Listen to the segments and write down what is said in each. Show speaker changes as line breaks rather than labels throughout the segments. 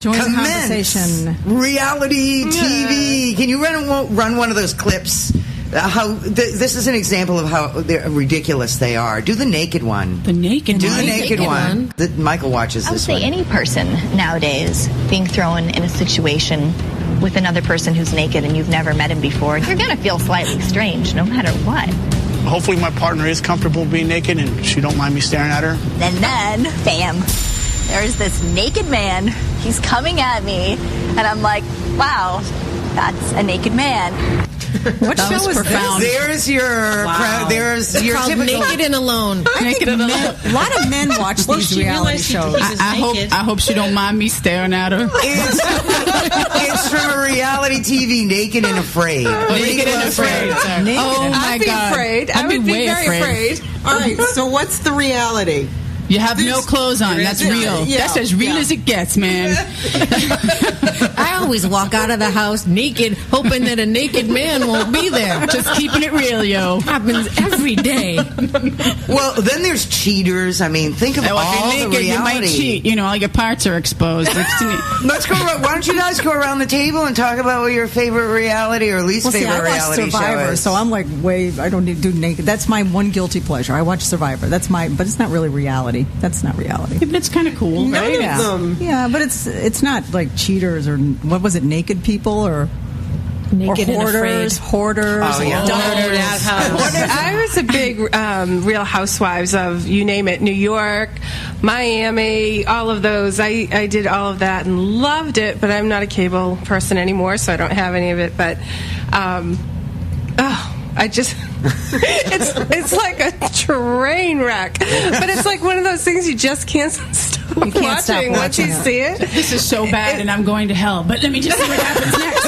Join the conversation.
Reality TV. Can you run one of those clips? This is an example of how ridiculous they are. Do the naked one.
The naked
Do
one.
the naked one. Michael watches
I would
this
say
one.
any person nowadays being thrown in a situation with another person who's naked and you've never met him before, you're going to feel slightly strange no matter what.
Hopefully my partner is comfortable being naked and she don't mind me staring at her.
And then, bam, there's this naked man. He's coming at me, and I'm like, wow, that's a naked man.
What show was
profound.
There's your typical
Naked and Alone.
Naked and Alone. A lot of men watch these reality shows.
I hope she don't mind me staring at her.
It's from a reality TV, Naked and Afraid.
Naked and Afraid. Oh my
I'd be
God.
afraid. I would be very afraid.
All right, so what's the reality?
You have no clothes on. That's real. That's as real as it gets, man.
I always walk out of the house naked, hoping that a naked man won't be there.
Just keeping it real, yo.
Happens every day.
Well, then there's cheaters. I mean, think of
If
all
you're
the
naked,
reality.
you might cheat. All your parts are exposed.
Let's go. Why don't you guys go around the table and talk about what your favorite reality or least favorite
I watch
reality
Survivor,
show is?
so I'm like, I don't need to do naked. That's my one guilty pleasure. I watch Survivor. But it's not really reality. That's not reality.
It's kind of cool, right?
None of them.
Yeah, but it's not like cheaters or what was it? Naked people or
Naked and afraid.
Hoarders.
Oh, yeah.
I was a big Real Housewives of, you name it, New York, Miami, all of those. I did all of that and loved it, but I'm not a cable person anymore, so I don't have any of it. But, I just... it's like a train wreck, but it's like one of those things you just can't stop watching once you see it.
This is so bad, and I'm going to hell. But let me just see what happens next.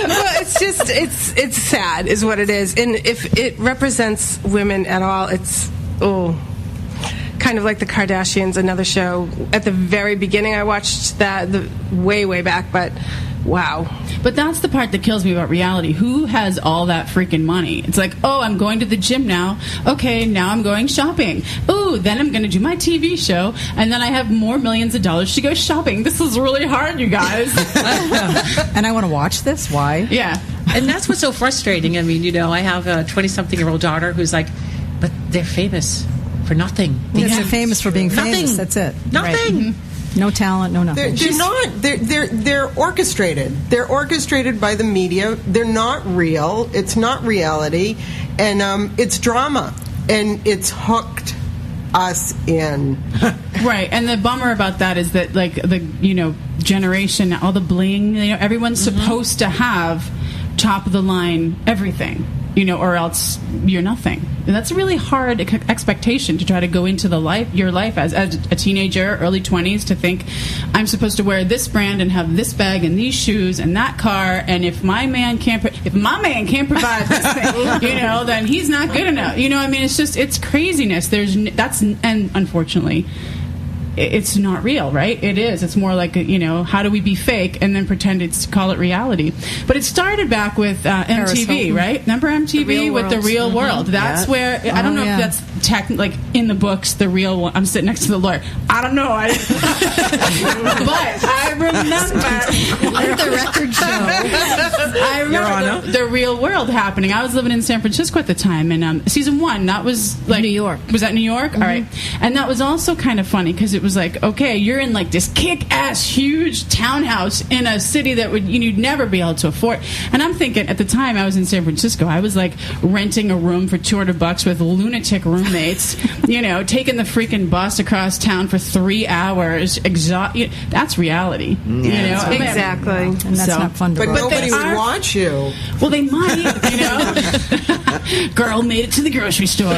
Well, it's just it's sad, is what it is. And if it represents women at all, it's kind of like the Kardashians, another show. At the very beginning, I watched that way back, but. Wow.
But that's the part that kills me about reality. Who has all that freaking money? It's like, I'm going to the gym now. Okay, now I'm going shopping. Ooh, then I'm going to do my TV show, and then I have more millions of dollars to go shopping. This is really hard, you guys.
And I want to watch this? Why?
Yeah.
And that's what's so frustrating. I mean, I have a 20-something-year-old daughter who's like, but they're famous for nothing.
Yes, they're famous for being famous. That's it.
Nothing.
Right. Mm-hmm. No talent, no nothing.
They're not. They're orchestrated. They're orchestrated by the media. They're not real. It's not reality, and it's drama, and it's hooked us in.
Right, and the bummer about that is that, like, the generation, all the bling, everyone's supposed to have top of the line everything. Or else you're nothing. And that's a really hard expectation to try to go into your life as a teenager, early 20s, to think I'm supposed to wear this brand and have this bag and these shoes and that car, and if my man can't provide this thing, then he's not good enough. I mean, it's craziness. And unfortunately, it's not real, right? It is. It's more like, how do we be fake and then pretend call it reality? But it started back with MTV, right? Remember MTV with The Real World? That's where, I don't know if that's like in the books, The Real One. I'm sitting next to the lawyer. I don't know. But I remember.
Let the record show.
I remember the Real World happening. I was living in San Francisco at the time, and season 1, that was like
New York.
Was that New York? All right. And that was also kind of funny because it was like, okay, you're in like this kick-ass huge townhouse in a city that you'd never be able to afford. And I'm thinking, at the time I was in San Francisco, I was like renting a room for $200 with lunatic roommates, taking the freaking bus across town for 3 hours. That's reality.
Yeah,
exactly.
And that's not fun to
But
watch.
nobody would watch you.
Well, they might, Girl made it to the grocery store.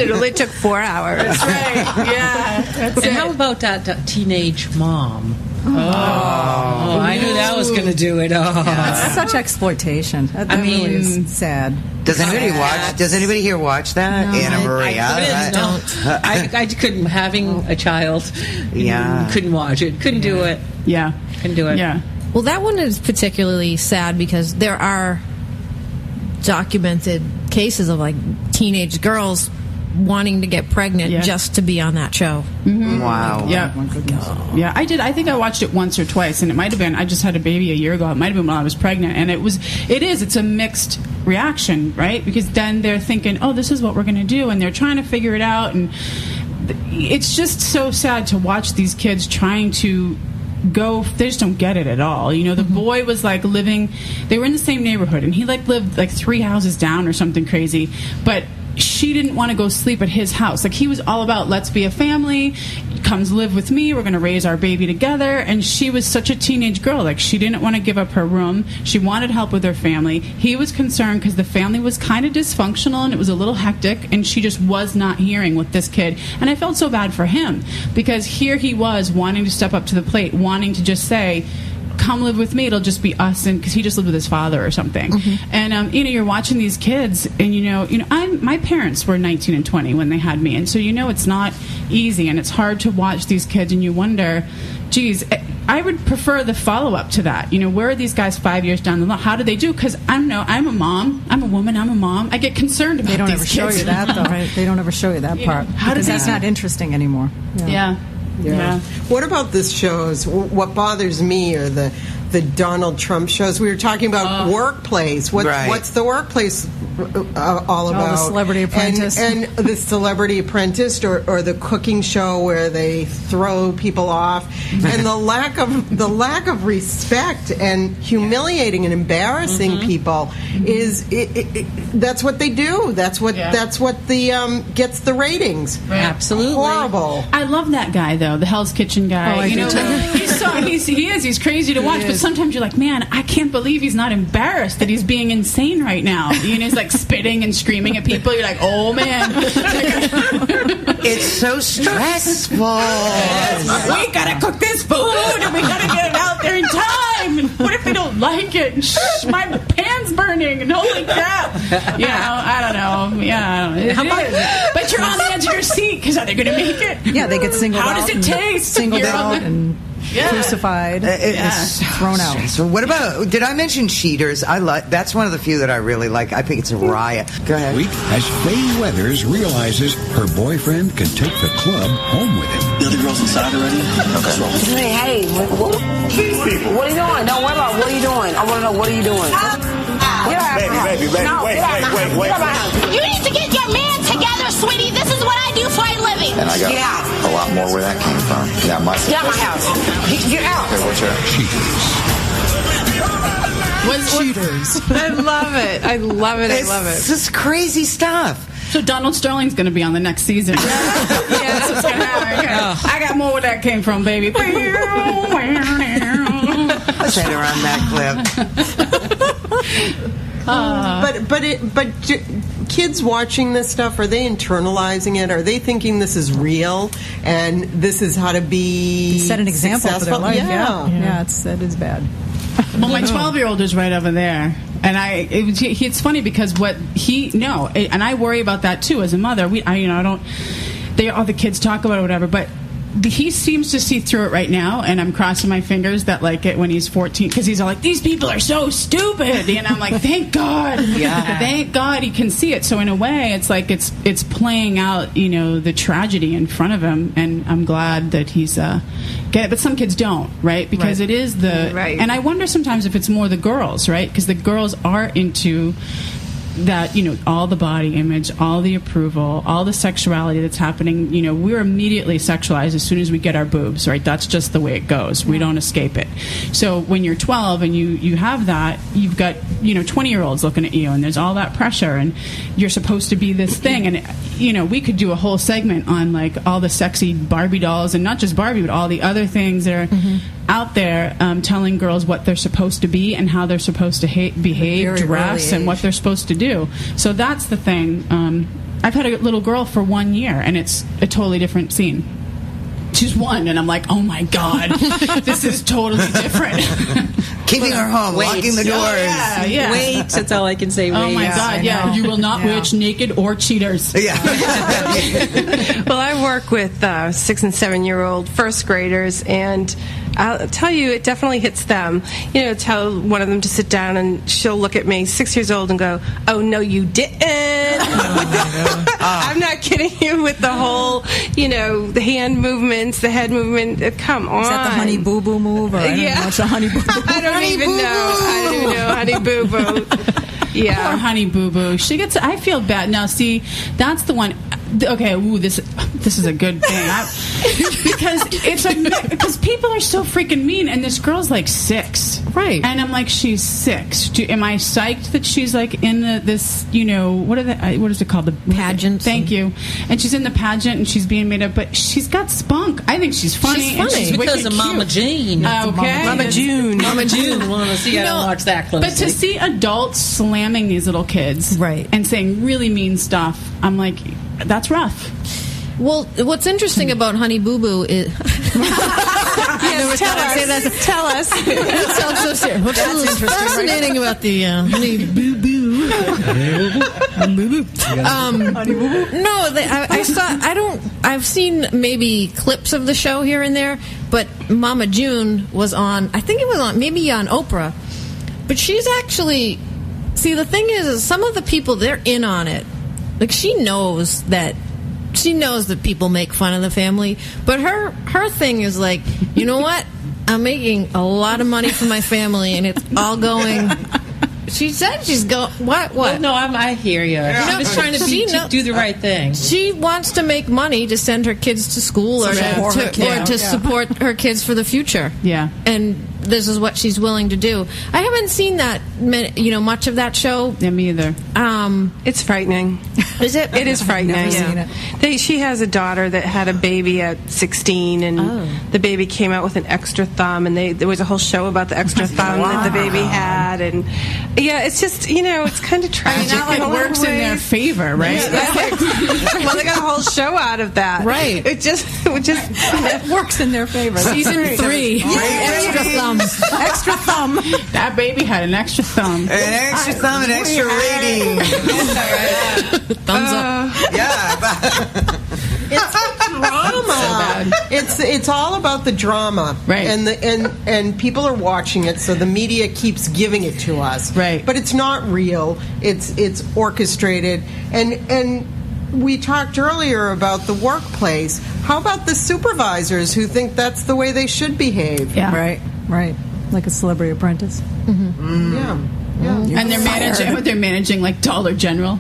It only took 4 hours.
That's right. Yeah.
And how about that teenage mom? I knew that was going to do it.
That's such exploitation. That really is sad.
Does anybody here watch that?
No,
Anna Maria?
I couldn't. Having a child, couldn't watch it. Couldn't do it.
Yeah.
Couldn't do it.
Yeah.
Well, that one is particularly sad because there are documented cases of like teenage girls
wanting to get pregnant just to be on that show.
Mm-hmm.
Wow.
Yeah. Yeah, I did. I think I watched it once or twice, and it might have been, I just had a baby a year ago. It might have been when I was pregnant, and it's a mixed reaction, right? Because then they're thinking, oh, this is what we're going to do, and they're trying to figure it out, and it's just so sad to watch these kids trying to go. They just don't get it at all. You know, the boy was like living, they were in the same neighborhood, and he like lived like 3 houses down or something crazy, but she didn't want to go sleep at his house. Like, he was all about, let's be a family, comes live with me, we're going to raise our baby together. And she was such a teenage girl. Like, she didn't want to give up her room. She wanted help with her family. He was concerned because the family was kind of dysfunctional and it was a little hectic, and she just was not hearing with this kid. And I felt so bad for him, because here he was wanting to step up to the plate, wanting to just say, come live with me, it'll just be us, and because he just lived with his father or something. And you're watching these kids, and my parents were 19 and 20 when they had me, and so it's not easy, and it's hard to watch these kids, and you wonder, geez, I would prefer the follow-up to that. Where are these guys 5 years down the line? How do they do? Because I'm a mom, I'm a woman, I'm a mom. I get concerned about
They don't
these
ever
kids.
show you that, though. Right? They don't ever show you that part.
How does
that's not interesting anymore.
Yeah.
What about this shows? What bothers me are the Donald Trump shows. We were talking about workplace. What's the workplace all about?
The Celebrity Apprentice.
And the Celebrity Apprentice, or the cooking show where they throw people off, and the lack of respect and humiliating and embarrassing people is that's what they do. That's what the gets the ratings.
Right. Absolutely
horrible.
I love that guy though, the Hell's Kitchen guy.
Oh, I do too.
He's crazy to watch, but sometimes you're like, man, I can't believe he's not embarrassed that he's being insane right now. He's like spitting and screaming at people. You're like, oh man.
It's so stressful.
We gotta cook this food and we gotta get it out there in time. And what if they don't like it? And my pan's burning and holy crap. I don't know. Yeah, I don't know. But you're on the edge of your seat because are they going to make it?
Yeah, they get singled out.
How does it taste?
Singled out and crucified, thrown out.
So what about? Did I mention Cheaters? That's one of the few that I really like. I think it's a riot. Go ahead.
Week as Faye Weathers realizes her boyfriend can take the club home with him.
The other girls inside already? Okay.
Hey, what are you doing? Don't worry about what are you doing. I want to know what are you doing.
Baby, wait.
You need to get your man together, sweetie. This is what I do for a living.
And I got a lot more where that came from. Yeah, my
house. Get out.
Okay, what's your
Cheaters.
I love it. I love it.
It's just crazy stuff.
So Donald Sterling's going to be on the next season. That's what's going to happen. I got more where that came from, baby.
Let's hit her on that clip.
But kids watching this stuff, are they internalizing it? Are they thinking this is real and this is how to be
set an example
successful?
for their life?
Yeah.
That is bad.
Well, my 12-year-old is right over there. And it's funny because and I worry about that too as a mother. All the kids talk about it or whatever, but he seems to see through it right now, and I'm crossing my fingers that when he's 14, because he's all like, these people are so stupid, and I'm like, thank God, thank God he can see it. So in a way, it's like it's playing out, the tragedy in front of him, and I'm glad that he's get it. But some kids don't, right? Because it is and I wonder sometimes if it's more the girls, right? Because the girls are into that, all the body image, all the approval, all the sexuality that's happening, we're immediately sexualized as soon as we get our boobs, right? That's just the way it goes. We don't escape it. So when you're 12 and you have that, you've got, 20-year-olds looking at you, and there's all that pressure, and you're supposed to be this thing. And, we could do a whole segment on, all the sexy Barbie dolls, and not just Barbie, but all the other things that are out there telling girls what they're supposed to be and how they're supposed to behave, dress, and what they're supposed to do. So that's the thing. I've had a little girl for 1 year, and it's a totally different scene. She's 1, and I'm like, oh my God, this is totally different.
Keeping her home, locking the doors.
Yeah.
Wait, that's all I can say.
Oh my God, you will not watch naked or cheaters.
Yeah.
Well, I work with 6 and 7-year-old first graders, and I'll tell you, it definitely hits them. You know, tell one of them to sit down, and she'll look at me, 6 years old, and go, "Oh no, you didn't." I'm not kidding you with the whole, the hand movements, the head movement. Come on.
Is that the honey boo boo move? Or I don't know what's the honey boo boo.
I don't even know, honey boo boo. Yeah,
poor honey boo boo. She gets. I feel bad now. See, that's the one. Okay, this is a good thing because people are so freaking mean, and this girl's like 6,
right?
And I'm like, she's 6. Am I psyched that she's like in this? What is it called? The
pageant.
Thank you. And she's in the pageant, and she's being made up, but she's got spunk. I think she's funny.
She's funny.
She's
because of Mama June.
Okay,
Mama June.
Mama June. Want to see? I don't watch that closely.
But to see adults slamming these little kids,
right,
and saying really mean stuff, I'm like, that's rough.
Well, what's interesting about Honey Boo Boo is...
Yes, tell us.
It sounds so serious. What's fascinating about the Honey Boo Boo? I've seen maybe clips of the show here and there, but Mama June was on, I think it was maybe on Oprah, but she's actually... See, the thing is some of the people, they're in on it. Like, she knows that people make fun of the family, but her thing is like, you know what? I'm making a lot of money for my family, and it's all going. She said she's going. What?
Well, no, I hear you. She's just trying to do the right thing.
She wants to make money to send her kids to school or to support her kids for the future.
Yeah,
and this is what she's willing to do. I haven't seen that, much of that show.
Yeah, me either.
It's frightening.
Is it?
It is frightening.
Never seen it.
She has a daughter that had a baby at 16, and the baby came out with an extra thumb, and there was a whole show about the extra thumb that the baby had, and it's just it's kind of tragic.
Now it works in their favor, right?
Well, they got a whole show out of that,
right?
It just
works in their favor.
Season 3, extra thumbs,
extra thumb.
That baby had an extra thumb,
an extra thumb, an extra rating.
Thumbs up.
It's drama. It's all about the drama,
right?
And people are watching it, so the media keeps giving it to us,
right?
But it's not real. It's orchestrated, and we talked earlier about the workplace. How about the supervisors who think that's the way they should behave?
Yeah, right. Like a Celebrity Apprentice.
Mm-hmm. Yeah.
And they're managing like Dollar General.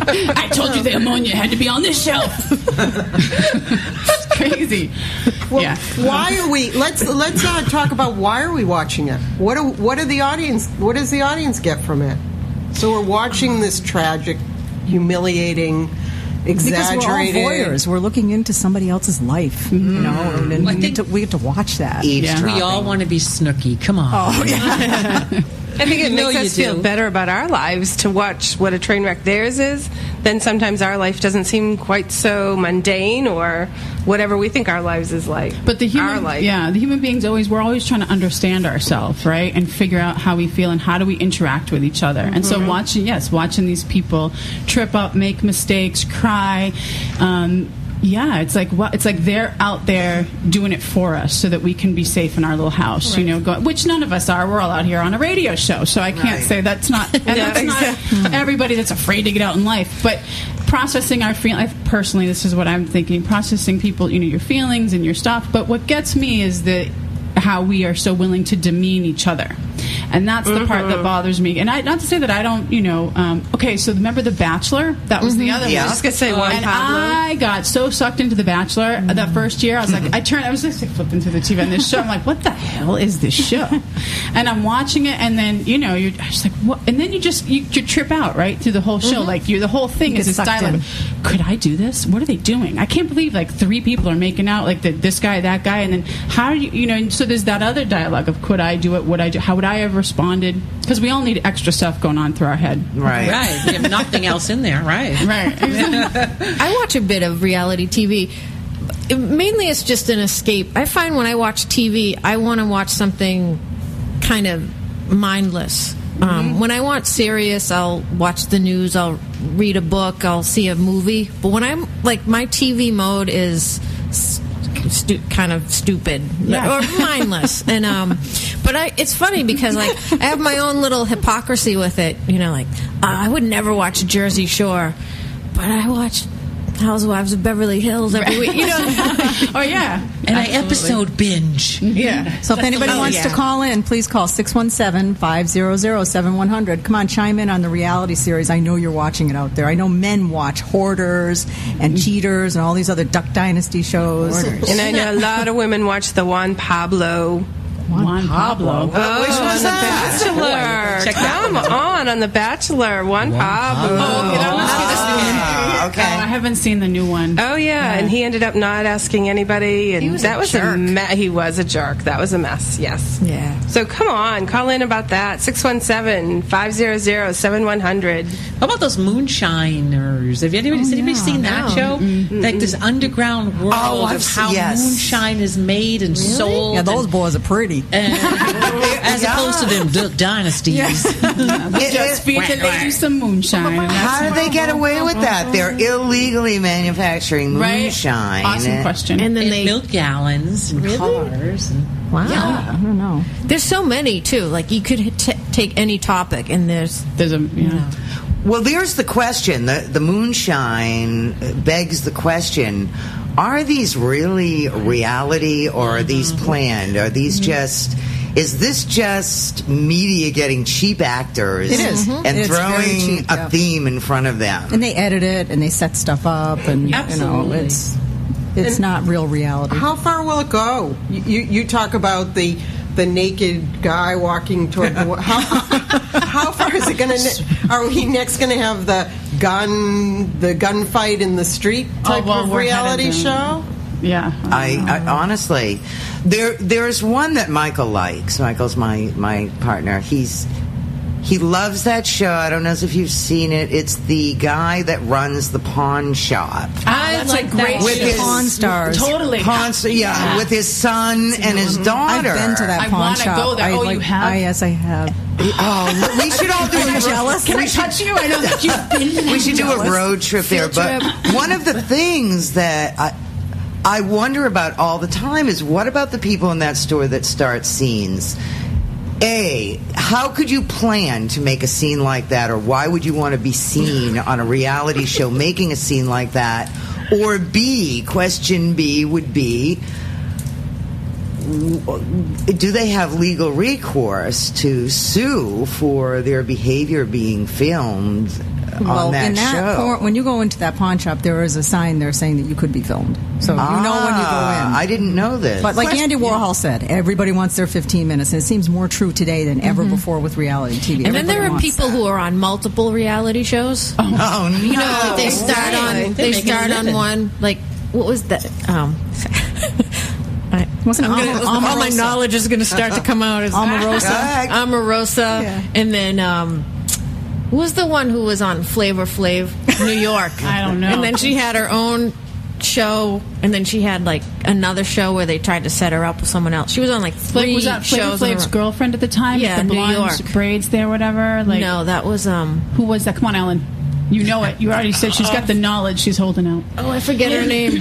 I told you the ammonia had to be on this shelf. It's crazy.
Well, why are we? Let's talk about why are we watching it? What does the audience get from it? So we're watching this tragic, humiliating, exaggerated.
Because we're all voyeurs. We're looking into somebody else's life, and we get to watch that.
We all want to be Snooki. Come on.
Oh, yeah.
I think it makes us feel better about our lives to watch what a train wreck theirs is. Then sometimes our life doesn't seem quite so mundane or whatever we think our lives is like.
But the human beings we're always trying to understand ourselves, right, and figure out how we feel and how do we interact with each other. And so watching these people trip up, make mistakes, cry. It's like they're out there doing it for us so that we can be safe in our little house, which none of us are. We're all out here on a radio show, so I can't say that's not. And that's not everybody that's afraid to get out in life, but processing our feelings. Personally, this is what I'm thinking: processing people, your feelings and your stuff. But what gets me is how we are so willing to demean each other. And that's the part that bothers me. And not to say that I don't, okay, so remember The Bachelor? That was the other one.
I was going to say Juan
And
Pablo.
I got so sucked into The Bachelor that first year. I was like, I was just flipping through the TV on this show. I'm like, what the hell is this show? And I'm watching it, and then, you're just like, what? And then you trip out, right, through the whole show. Like, the whole thing is this dialogue. Could I do this? What are they doing? I can't believe, 3 people are making out, this guy, that guy, and then how do you, so there's that other dialogue of could I do it? Would I do? How would I have responded? Because we all need extra stuff going on through our head.
Right. We have nothing else in there. Right.
I watch a bit of reality TV. Mainly it's just an escape. I find when I watch TV, I want to watch something kind of mindless. When I want serious, I'll watch the news, I'll read a book, I'll see a movie. But when I'm my TV mode is kind of stupid or mindless. And but it's funny because like I have my own little hypocrisy with it. You know, like I would never watch Jersey Shore, but I watch Housewives of Beverly Hills every week. You know?
Oh yeah,
and I episode binge.
Yeah.
So if anybody wants to call in, please call 617-500-7100. Come on, chime in on the reality series. I know you're watching it out there. I know men watch Hoarders and Cheaters and all these other Duck Dynasty shows.
And I know a lot of women watch the Juan Pablo.
Juan Pablo.
Which was that?
Bachelor. Come on The Bachelor. Juan Pablo.
Okay.
Oh, I haven't seen the new one.
Oh yeah, and he ended up not asking anybody, and
was
that
a
was
jerk.
he was a jerk. That was a mess. Yes.
Yeah.
So come on, call in about that. 617-500-7100.
How about those moonshiners? Has anybody seen that show? Like this underground world of how moonshine is made and sold.
Yeah, those boys are pretty.
As opposed to them Duck Dynasties.
Just because they do some moonshine.
How do they get away with that? They're illegally manufacturing moonshine.
Awesome question.
And then they
milk gallons and cars. And,
wow.
I don't know.
There's so many too. Like you could take any topic, and there's
a
Well, there's the question. The moonshine begs the question: are these really reality, or are these planned? Are these just? Is this just media getting cheap actors
It is.
and
It's very
throwing
cheap,
a theme in front of them?
And they edit it and they set stuff up, and
Absolutely.
you know, it's not real reality.
How far will it go? You talk about the naked guy walking toward the how far is it going to? Are we next going to have the gunfight in the street type of reality show?
Yeah.
I honestly, there's one that Michael likes. Michael's my partner. He loves that show. I don't know if you've seen it. It's the guy that runs the pawn shop.
I like great
with his
Pawn Stars.
Totally.
With his son and his daughter.
I've been to that pawn shop.
Go there.
You
have?
Yes, I have.
Oh, we should all do a
jealous?
Can I touch you? I know that you've been to that.
We should do a road trip there. But one of the things that I wonder about all the time is, what about the people in that store that start scenes? A, how could you plan to make a scene like that, or why would you want to be seen on a reality show making a scene like that? Or B, question B would be, do they have legal recourse to sue for their behavior being filmed on that
in that
show?
when you go into that pawn shop, there is a sign there saying that you could be filmed. So you know when you go in.
I didn't know this.
But like Andy Warhol said, everybody wants their 15 minutes. And it seems more true today than ever before with reality TV.
And then there are people who are on multiple reality shows.
Oh no!
You know, they start on one. Like, what was that? All my knowledge is going to start to come out. Omarosa, and then who was the one who was on Flavor Flav, New York?
I don't know.
And then she had her own show, and then she had like another show where they tried to set her up with someone else. She was on like 3
was that
shows.
Flavor Flav's girlfriend at the time?
Yeah,
with the
New
blonde
York.
braids there, whatever. Like,
no, that was
who was that? Come on, Ellen. You know it. You already said she's got the knowledge she's holding out.
I forget her name.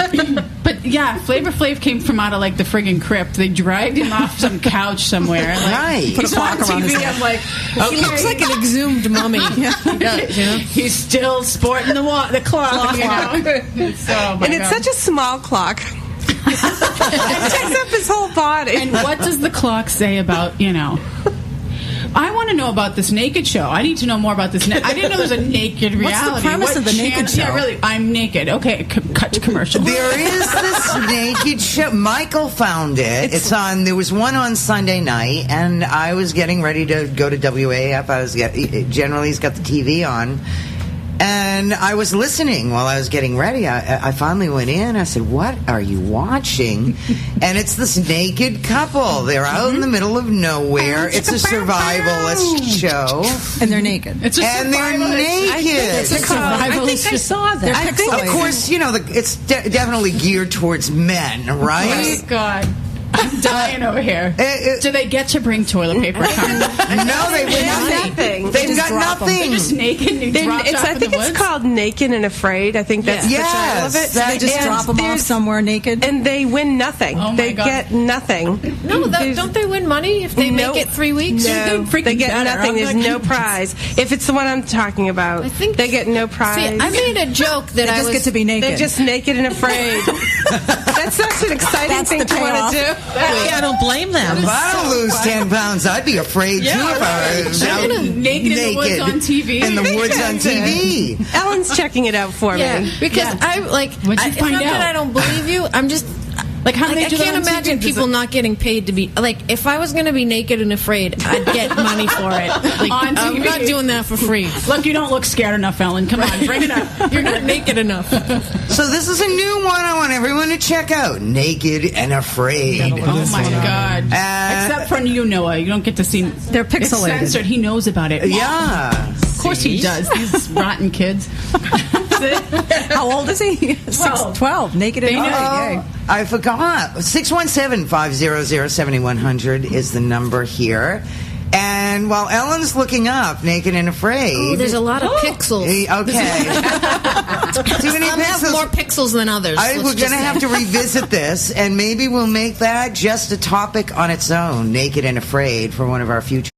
But yeah, Flavor Flav came from out of like the friggin' crypt. They dragged him off some couch somewhere. Like,
Right.
Put a plaque around his head. I'm like,
He looks like an exhumed mummy.
He does, you know? He's still sporting the clock, you know?
It's such a small clock. It takes up his whole body.
And what does the clock say about, you know? I want to know about this naked show. I need to know more about this. I didn't know there was a naked reality.
What's the premise of the naked show?
Yeah, really. I'm naked. Okay, cut to commercial.
There is this naked show. Michael found it. It's on. There was one on Sunday night, and I was getting ready to go to WAF. Generally, he's got the TV on. And I was listening while I was getting ready. I finally went in. I said, "What are you watching?" And it's this naked couple. They're out in the middle of nowhere. It's a survivalist show,
and they're naked.
And they're naked.
I think I saw that.
Of course, you know it's definitely geared towards men, right?
Oh God. I'm dying over here. Do they get to bring toilet paper?
No, they win nothing. They've got nothing.
They're just naked and dropped off
I think it's called Naked and Afraid. I think that's the title of it.
So they just drop them off somewhere naked?
And they win nothing. They get nothing.
No, don't they win money if they make it 3 weeks?
No, they get nothing. There's no prize. If it's the one I'm talking about, they get no prize.
See, I made a joke that
I just get to be naked.
They're just naked and afraid. That's such an exciting thing to want to do.
Yeah, I don't blame them.
If I don't lose 10 pounds, I'd be afraid too if I was out
naked in the woods on TV.
In the woods on TV.
Ellen's checking it out for me.
Because I like.
What'd you
it's
find
not
out?
that I don't believe you. I'm just.
Like, how do they do that
I can't
on
imagine
TV?
people not getting paid to be like. If I was going to be naked and afraid, I'd get money for it. Like,
On
I'm
TV.
not doing that for free.
Look, you don't look scared enough, Ellen. Come on, bring it up.
You're not naked enough.
So this is a new one I want everyone to check out. Naked and Afraid.
Oh my God! Except for you, Noah. You don't get to see.
They're pixelated.
It's censored. He knows about it.
Yeah.
Of course he does. These rotten kids.
How old is he? 12. Naked and afraid.
I forgot. 617-500-7100 is the number here. And while Ellen's looking up Naked and Afraid...
Oh, there's a lot of pixels.
Okay. Too many
Some have
pixels.
more pixels than others.
We're going to have to revisit this, and maybe we'll make that just a topic on its own, Naked and Afraid, for one of our future...